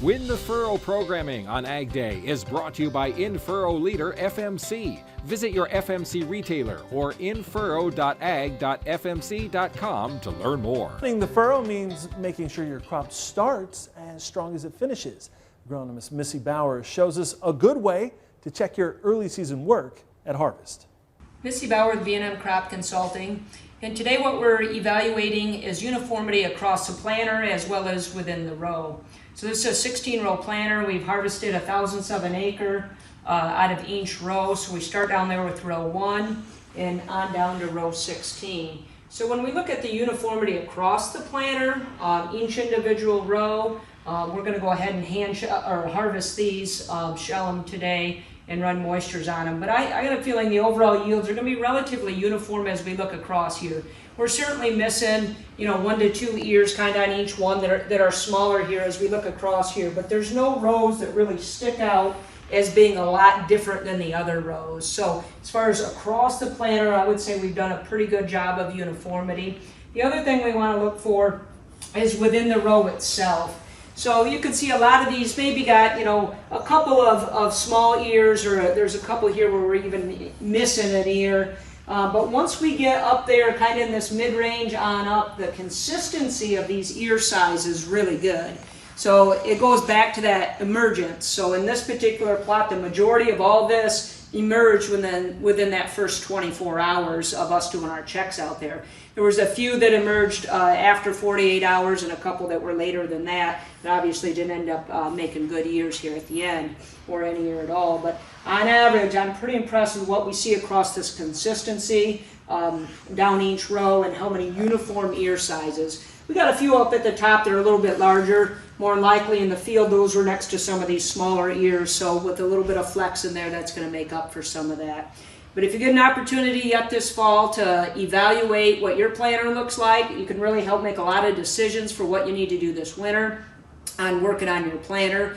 Win the Furrow programming on Ag Day is brought to you by In-Furrow leader FMC. Visit your FMC retailer or infurrow.ag.fmc.com to learn more. Winning the furrow means making sure your crop starts as strong as it finishes. Agronomist Missy Bauer shows us a good way to check your early season work at harvest. Missy Bauer with V&M Crop Consulting, and today what we're evaluating is uniformity across the planter as well as within the row. So this is a 16-row planter. We've harvested 1,000ths of an acre out of each row. So we start down there with row 1 and on down to row 16. So when we look at the uniformity across the planter, each individual row, we're going to go ahead and harvest these, shell them today, and run moistures on them. But I got a feeling the overall yields are going to be relatively uniform as we look across here. We're certainly missing, 1 to 2 ears kind of on each one that are smaller here as we look across here. But there's no rows that really stick out as being a lot different than the other rows. So as far as across the planter, I would say we've done a pretty good job of uniformity. The other thing we want to look for is within the row itself. So you can see a lot of these maybe got, a couple of small ears, or there's a couple here where we're even missing an ear. But once we get up there kind of in this mid-range on up, the consistency of these ear size is really good. So it goes back to that emergence. So in this particular plot, the majority of all this emerged within that first 24 hours of us doing our checks out there. There was a few that emerged after 48 hours and a couple that were later than that. And obviously didn't end up making good ears here at the end, or any ear at all. But on average, I'm pretty impressed with what we see across this consistency down each row and how many uniform ear sizes. We got a few up at the top that are a little bit larger. More likely in the field, those were next to some of these smaller ears. So with a little bit of flex in there, that's going to make up for some of that. But if you get an opportunity yet this fall to evaluate what your planter looks like, you can really help make a lot of decisions for what you need to do this winter on working on your planter.